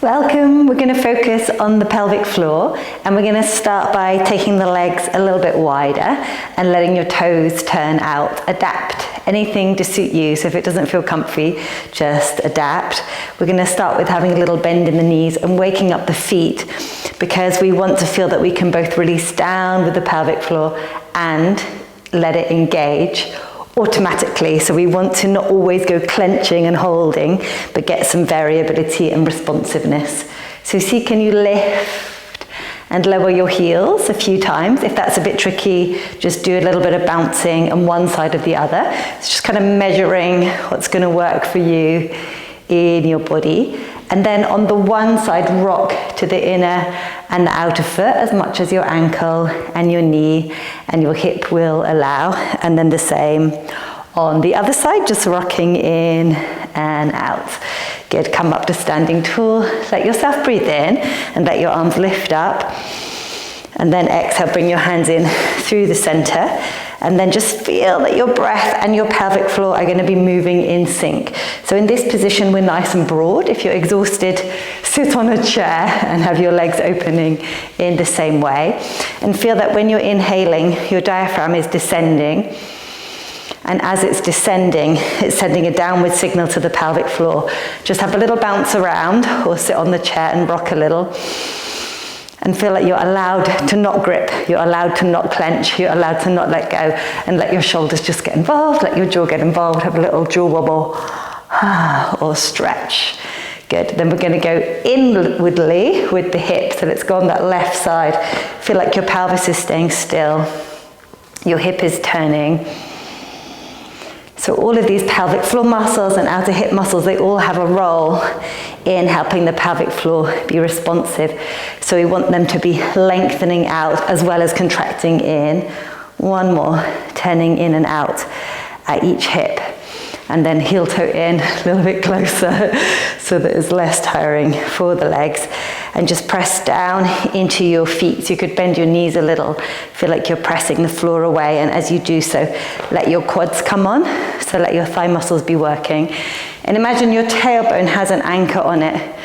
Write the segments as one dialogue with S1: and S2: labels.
S1: Welcome. We're going to focus on the pelvic floor, and we're going to start by taking the legs a little bit wider and letting your toes turn out. Adapt. Anything to suit you. So if it doesn't feel comfy, just adapt. We're going to start with having a little bend in the knees and waking up the feet, because we want to feel that we can both release down with the pelvic floor and let it engage automatically. So we want to not always go clenching and holding, but get some variability and responsiveness. So see, can you lift and lower your heels a few times? If that's a bit tricky, just do a little bit of bouncing on one side or the other. It's just kind of measuring what's going to work for you in your body. And then on the one side, rock to the inner and the outer foot as much as your ankle and your knee and your hip will allow. And then the same on the other side, just rocking in and out. Good, come up to standing tall. Let yourself breathe in and let your arms lift up. And then exhale, bring your hands in through the center. And then just feel that your breath and your pelvic floor are going to be moving in sync. So in this position, we're nice and broad. If you're exhausted, sit on a chair and have your legs opening in the same way. And feel that when you're inhaling, your diaphragm is descending. And as it's descending, it's sending a downward signal to the pelvic floor. Just have a little bounce around or sit on the chair and rock a little. And feel like you're allowed to not grip, you're allowed to not clench, you're allowed to not let go, and let your shoulders just get involved, let your jaw get involved, have a little jaw wobble or stretch. Good, then we're going to go inwardly with the hips, so let's go on that left side. Feel like your pelvis is staying still, your hip is turning. So all of these pelvic floor muscles and outer hip muscles, they all have a role in helping the pelvic floor be responsive. So we want them to be lengthening out as well as contracting in. One more, turning in and out at each hip. And then heel toe in a little bit closer so that it's less tiring for the legs. And just press down into your feet. So you could bend your knees a little. Feel like you're pressing the floor away. And as you do so, let your quads come on. So let your thigh muscles be working. And imagine your tailbone has an anchor on it.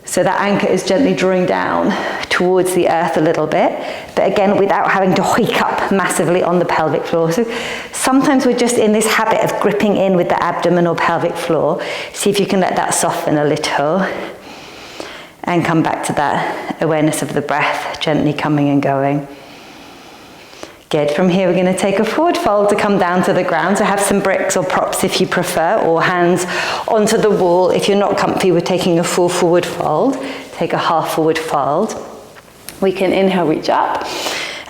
S1: So that anchor is gently drawing down towards the earth a little bit, but again, without having to hike up massively on the pelvic floor. So sometimes we're just in this habit of gripping in with the abdomen or pelvic floor. See if you can let that soften a little and come back to that awareness of the breath, gently coming and going. Good. From here, we're going to take a forward fold to come down to the ground. So have some bricks or props if you prefer, or hands onto the wall. If you're not comfy with taking a full forward fold, take a half forward fold. We can inhale, reach up,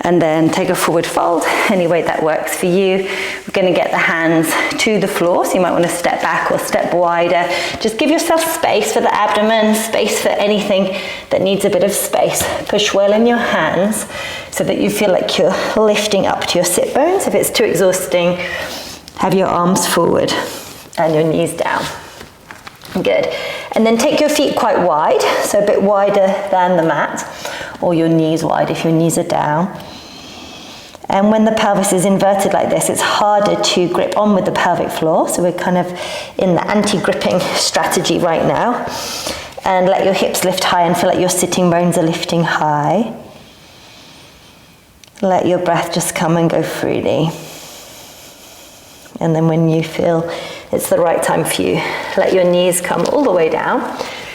S1: and then take a forward fold, any way that works for you. We're going to get the hands to the floor, so you might want to step back or step wider. Just give yourself space for the abdomen, space for anything that needs a bit of space. Push well in your hands so that you feel like you're lifting up to your sit bones. If it's too exhausting, have your arms forward and your knees down. Good. And then take your feet quite wide, so a bit wider than the mat, or your knees wide if your knees are down. And when the pelvis is inverted like this, it's harder to grip on with the pelvic floor. So we're kind of in the anti-gripping strategy right now. And let your hips lift high and feel like your sitting bones are lifting high. Let your breath just come and go freely. And then when you feel it's the right time for you, let your knees come all the way down.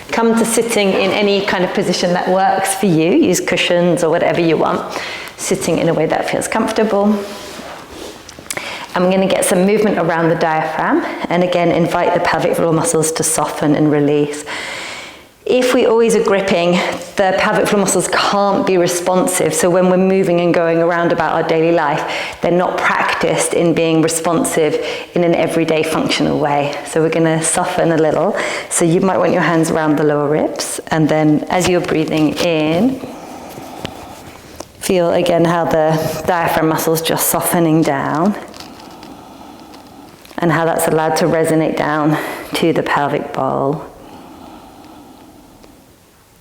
S1: Come to sitting in any kind of position that works for you. Use cushions or whatever you want. Sitting in a way that feels comfortable. And we're going to get some movement around the diaphragm. And again, invite the pelvic floor muscles to soften and release. If we always are gripping, the pelvic floor muscles can't be responsive. So when we're moving and going around about our daily life, they're not practiced in being responsive in an everyday functional way. So we're going to soften a little. So you might want your hands around the lower ribs. And then as you're breathing in, feel again how the diaphragm muscles just softening down. And how that's allowed to resonate down to the pelvic bowl,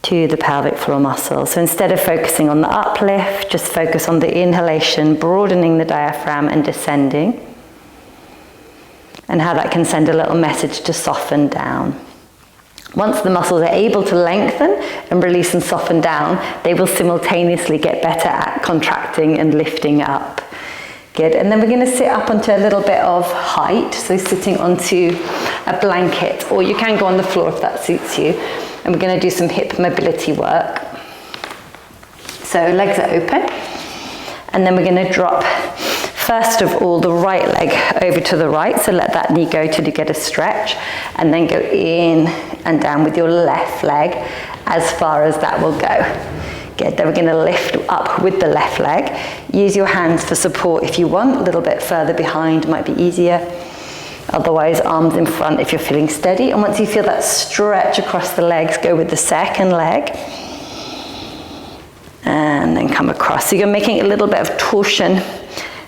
S1: to the pelvic floor muscles. So instead of focusing on the uplift, just focus on the inhalation, broadening the diaphragm and descending. And how that can send a little message to soften down. Once the muscles are able to lengthen and release and soften down, they will simultaneously get better at contracting and lifting up. Good, and then we're going to sit up onto a little bit of height, so sitting onto a blanket, or you can go on the floor if that suits you. And we're going to do some hip mobility work. So legs are open, and then we're going to drop, first of all, the right leg over to the right, so let that knee go till you get a stretch, and then go in and down with your left leg as far as that will go. Good, then we're going to lift up with the left leg. Use your hands for support if you want, a little bit further behind might be easier. Otherwise, arms in front if you're feeling steady. And once you feel that stretch across the legs, go with the second leg. And then come across. So you're making a little bit of torsion,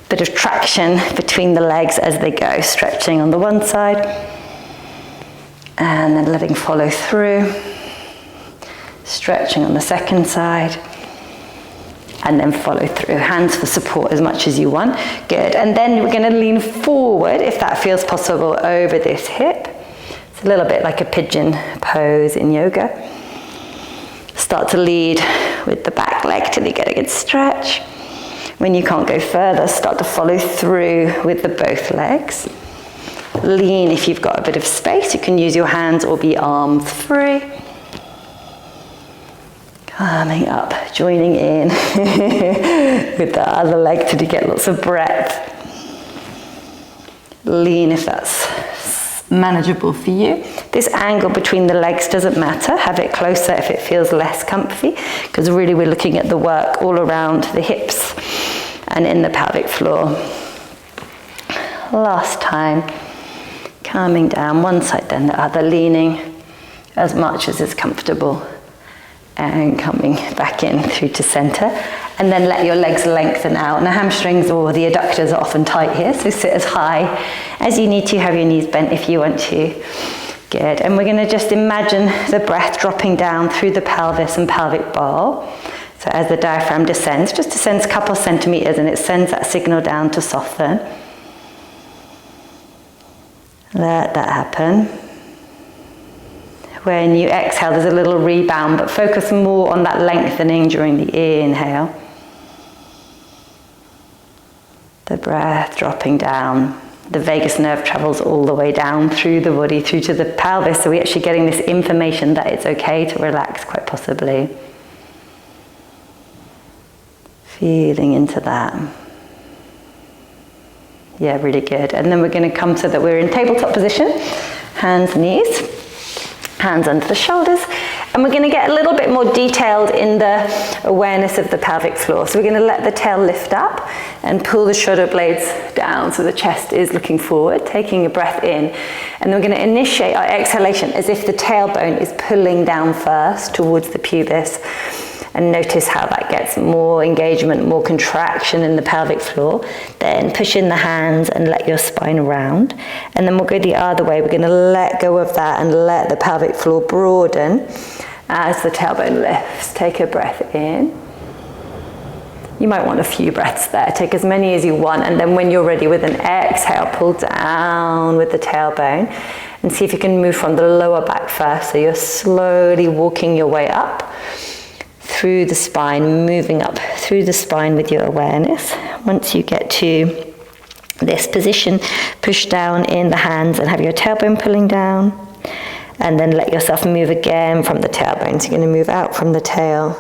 S1: bit of traction between the legs as they go. Stretching on the one side. And then letting follow through. Stretching on the second side. And then follow through. Hands for support as much as you want. Good. And then we're going to lean forward, if that feels possible, over this hip. It's a little bit like a pigeon pose in yoga. Start to lead with the back leg till you get a good stretch. When you can't go further, start to follow through with the both legs. Lean if you've got a bit of space. You can use your hands or be arms free. Coming up, joining in with the other leg till you get lots of breath. Lean if that's manageable for you. This angle between the legs doesn't matter. Have it closer if it feels less comfy, because really we're looking at the work all around the hips and in the pelvic floor. Last time, calming down one side then the other, leaning as much as is comfortable. And coming back in through to center, and then let your legs lengthen out. And the hamstrings or the adductors are often tight here, so sit as high as you need to. Have your knees bent if you want to. Good. And we're going to just imagine the breath dropping down through the pelvis and pelvic bowl. So as the diaphragm descends, just descends a couple centimeters, and it sends that signal down to soften. Let that happen. When you exhale, there's a little rebound, but focus more on that lengthening during the inhale. The breath dropping down. The vagus nerve travels all the way down through the body, through to the pelvis, so we're actually getting this information that it's okay to relax, quite possibly. Feeling into that. Yeah, really good. And then we're going to come so that we're in tabletop position. Hands, knees. Hands under the shoulders, and we're going to get a little bit more detailed in the awareness of the pelvic floor. So we're going to let the tail lift up and pull the shoulder blades down so the chest is looking forward, taking a breath in, and then we're going to initiate our exhalation as if the tailbone is pulling down first towards the pubis. And notice how that gets more engagement, more contraction in the pelvic floor. Then push in the hands and let your spine round. And then we'll go the other way. We're going to let go of that and let the pelvic floor broaden as the tailbone lifts. Take a breath in. You might want a few breaths there. Take as many as you want. And then when you're ready with an exhale, pull down with the tailbone. And see if you can move from the lower back first. So you're slowly walking your way up through the spine, moving up through the spine with your awareness. Once you get to this position, push down in the hands and have your tailbone pulling down. And then let yourself move again from the tailbone. So you're going to move out from the tail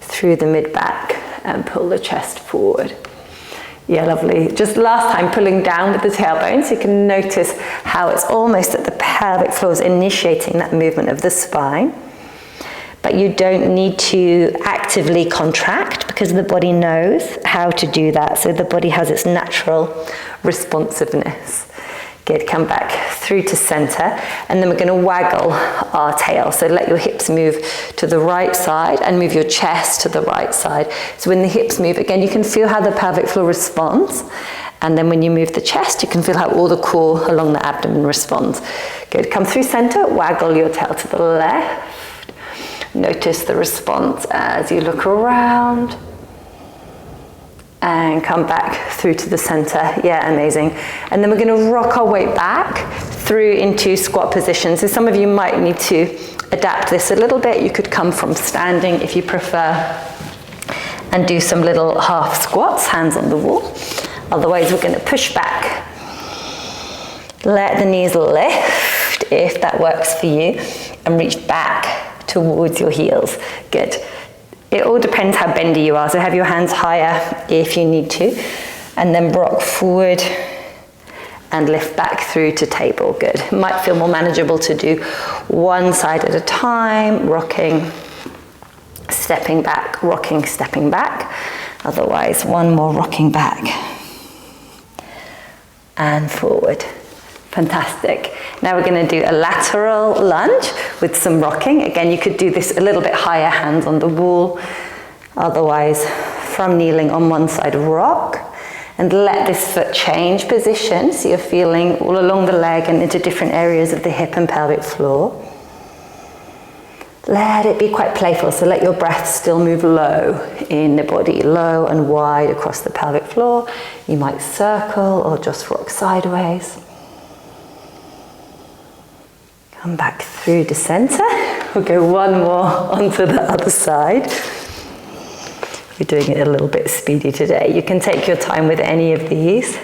S1: through the mid-back and pull the chest forward. Yeah, lovely. Just last time, pulling down with the tailbone, so you can notice how it's almost that the pelvic floor is initiating that movement of the spine. But you don't need to actively contract because the body knows how to do that. So the body has its natural responsiveness. Good, come back through to center. And then we're going to waggle our tail. So let your hips move to the right side and move your chest to the right side. So when the hips move, again, you can feel how the pelvic floor responds. And then when you move the chest, you can feel how all the core along the abdomen responds. Good, come through center, waggle your tail to the left. Notice the response as you look around and come back through to the center. Yeah, amazing. And then we're going to rock our way back through into squat position. So some of you might need to adapt this a little bit. You could come from standing if you prefer and do some little half squats, hands on the wall. Otherwise, we're going to push back. Let the knees lift if that works for you, and reach back towards your heels. Good. It all depends how bendy you are, so have your hands higher if you need to, and then rock forward and lift back through to table. Good. It might feel more manageable to do one side at a time, rocking, stepping back, rocking, stepping back. Otherwise, one more rocking back and forward. Fantastic. Now we're going to do a lateral lunge with some rocking. Again, you could do this a little bit higher, hands on the wall. Otherwise, from kneeling on one side, rock. And let this foot change position, so you're feeling all along the leg and into different areas of the hip and pelvic floor. Let it be quite playful, so let your breath still move low in the body, low and wide across the pelvic floor. You might circle or just rock sideways. Come back through to center. We'll go one more onto the other side. We're doing it a little bit speedy today. You can take your time with any of these.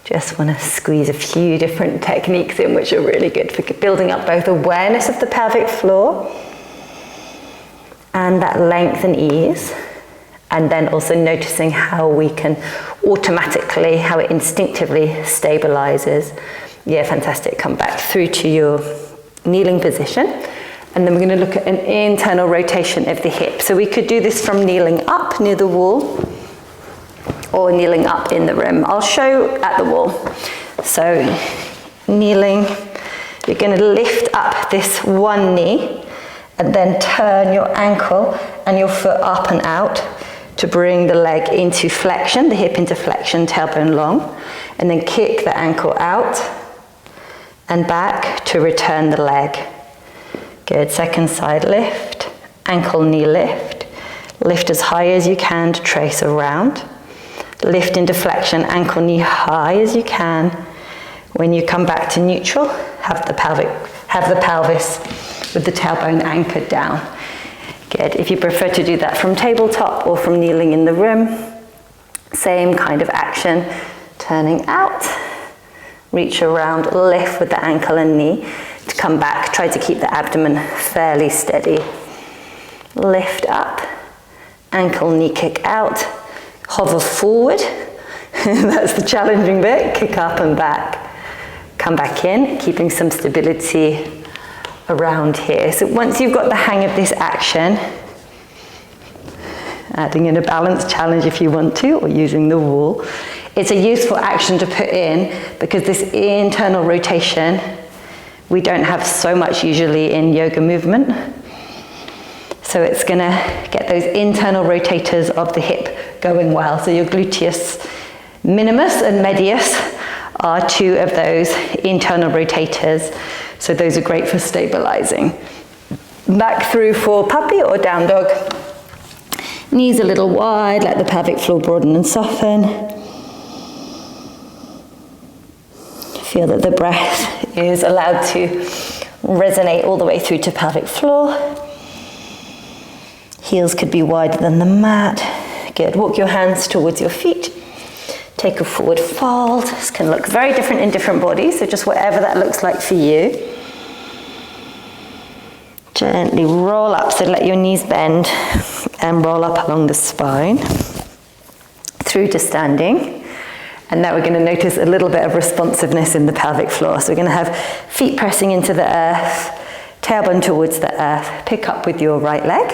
S1: Just want to squeeze a few different techniques in, which are really good for building up both awareness of the pelvic floor and that length and ease, and then also noticing how we can automatically, how it instinctively stabilizes. Yeah, fantastic. Come back through to your kneeling position. And then we're going to look at an internal rotation of the hip. So we could do this from kneeling up near the wall or kneeling up in the room. I'll show at the wall. So kneeling, you're going to lift up this one knee and then turn your ankle and your foot up and out to bring the leg into flexion, the hip into flexion, tailbone long, and then kick the ankle out and back to return the leg. Good. Second side lift, ankle, knee lift. Lift as high as you can to trace around. Lift into flexion, ankle, knee high as you can. When you come back to neutral, have the pelvis with the tailbone anchored down. Good. If you prefer to do that from tabletop or from kneeling in the room, same kind of action. Turning out, reach around, lift with the ankle and knee. To come back, try to keep the abdomen fairly steady. Lift up, ankle, knee, kick out, hover forward. That's the challenging bit. Kick up and back. Come back in, keeping some stability around here. So once you've got the hang of this action, adding in a balance challenge if you want to, or using the wall, it's a useful action to put in because this internal rotation we don't have so much usually in yoga movement. So it's going to get those internal rotators of the hip going well. So your gluteus minimus and medius are two of those internal rotators. So those are great for stabilizing. Back through for puppy or down dog. Knees a little wide, let the pelvic floor broaden and soften. Feel that the breath is allowed to resonate all the way through to pelvic floor. Heels could be wider than the mat. Good. Walk your hands towards your feet. Take a forward fold. This can look very different in different bodies, so just whatever that looks like for you. Gently roll up, so let your knees bend and roll up along the spine. Through to standing. And now we're going to notice a little bit of responsiveness in the pelvic floor. So we're going to have feet pressing into the earth, tailbone towards the earth, pick up with your right leg,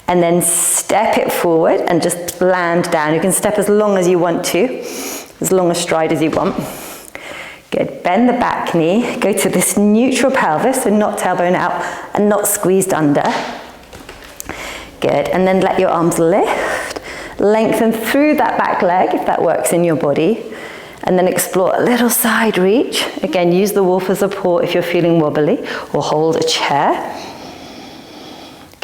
S1: and then step it forward and just land down. You can step as long as you want to, as long a stride as you want. Good. Bend the back knee, go to this neutral pelvis, so not tailbone out and not squeezed under. Good. And then let your arms lift. Lengthen through that back leg if that works in your body, and then explore a little side reach. Again, use the wall for support if you're feeling wobbly, or hold a chair.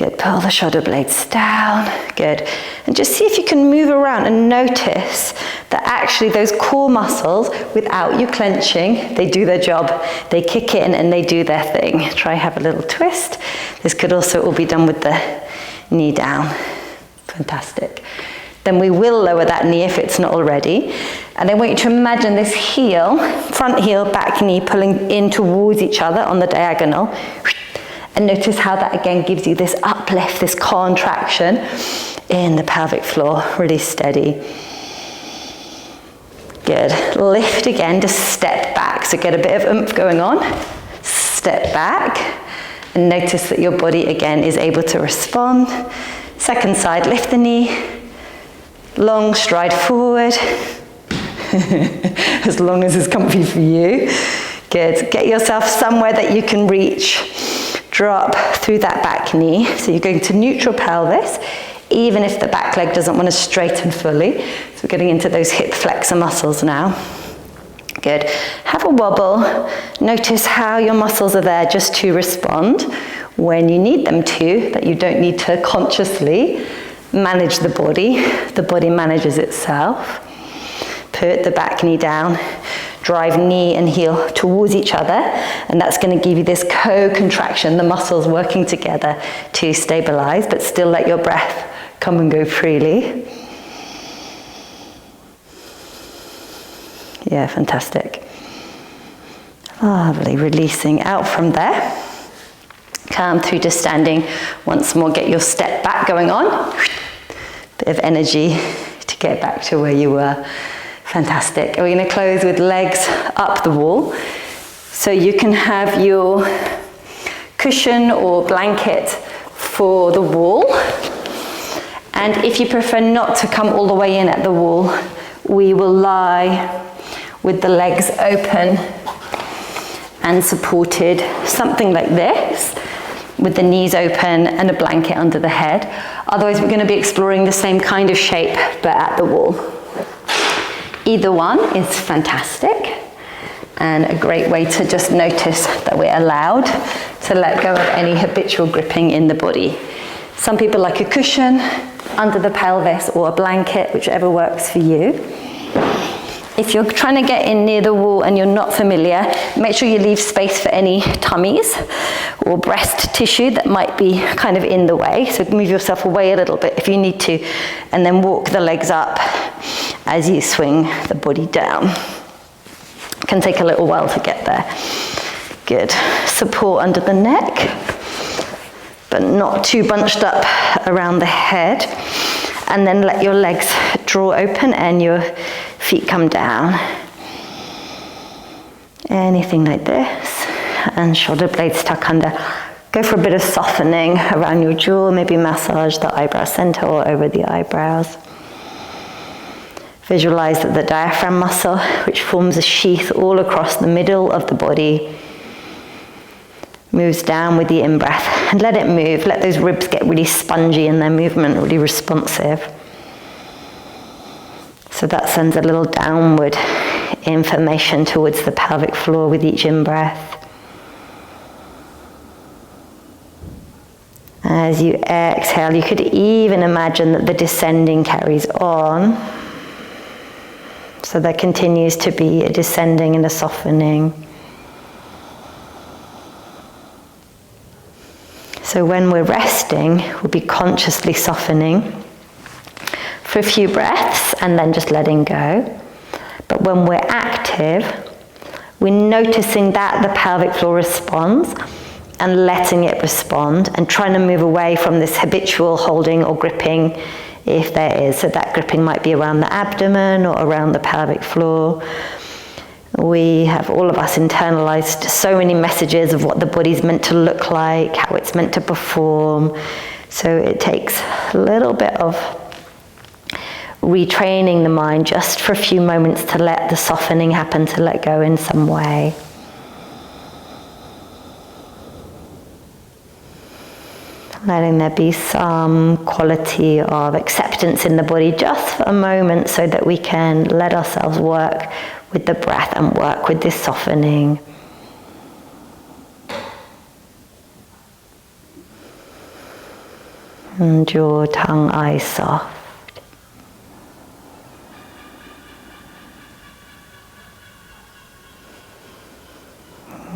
S1: Good, pull the shoulder blades down, good. And just see if you can move around and notice that actually those core muscles, without you clenching, they do their job. They kick in and they do their thing. Try have a little twist. This could also all be done with the knee down. Fantastic. Then we will lower that knee if it's not already. And I want you to imagine this heel, front heel, back knee, pulling in towards each other on the diagonal. And notice how that again gives you this uplift, this contraction in the pelvic floor, really steady. Good, lift again, just step back. So get a bit of oomph going on, step back, and notice that your body again is able to respond. Second side, lift the knee, long stride forward, as long as it's comfy for you. Good, get yourself somewhere that you can reach. Drop through that back knee. So you're going to neutral pelvis, even if the back leg doesn't want to straighten fully. So we're getting into those hip flexor muscles now. Good. Have a wobble. Notice how your muscles are there just to respond when you need them to, that you don't need to consciously manage the body. The body manages itself. Put the back knee down. Drive knee and heel towards each other, and that's going to give you this co-contraction, the muscles working together to stabilize, but still let your breath come and go freely. Yeah, fantastic. Lovely, releasing out from there. Come through to standing once more, get your step back going on. Bit of energy to get back to where you were. Fantastic. We're going to close with legs up the wall. So you can have your cushion or blanket for the wall. And if you prefer not to come all the way in at the wall, we will lie with the legs open and supported, something like this, with the knees open and a blanket under the head. Otherwise, we're going to be exploring the same kind of shape, but at the wall. Either one is fantastic and a great way to just notice that we're allowed to let go of any habitual gripping in the body. Some people like a cushion under the pelvis or a blanket, whichever works for you. If you're trying to get in near the wall and you're not familiar, make sure you leave space for any tummies or breast tissue that might be kind of in the way. So move yourself away a little bit if you need to, and then walk the legs up as you swing the body down. It can take a little while to get there. Good. Support under the neck, but not too bunched up around the head. And then let your legs draw open and your feet come down. Anything like this. And shoulder blades tuck under. Go for a bit of softening around your jaw. Maybe massage the eyebrow center or over the eyebrows. Visualize that the diaphragm muscle, which forms a sheath all across the middle of the body, moves down with the in-breath, and let it move. Let those ribs get really spongy in their movement, really responsive. So that sends a little downward information towards the pelvic floor with each in-breath. As you exhale, you could even imagine that the descending carries on. So there continues to be a descending and a softening. So when we're resting, we'll be consciously softening for a few breaths and then just letting go. But when we're active, we're noticing that the pelvic floor responds and letting it respond and trying to move away from this habitual holding or gripping if there is. So that gripping might be around the abdomen or around the pelvic floor. We have, all of us, internalized so many messages of what the body's meant to look like, how it's meant to perform. So it takes a little bit of retraining the mind just for a few moments to let the softening happen, to let go in some way. Letting there be some quality of acceptance in the body just for a moment so that we can let ourselves work with the breath and work with this softening. And jaw, tongue, eyes soft.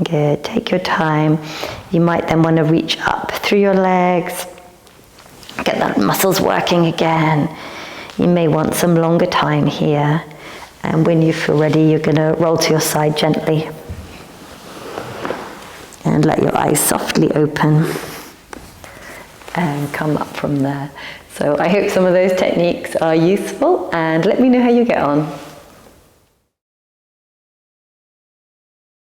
S1: Good, take your time. You might then want to reach up through your legs, get the muscles working again. You may want some longer time here. And when you feel ready, you're going to roll to your side gently. And let your eyes softly open. And come up from there. So I hope some of those techniques are useful, and let me know how you get on.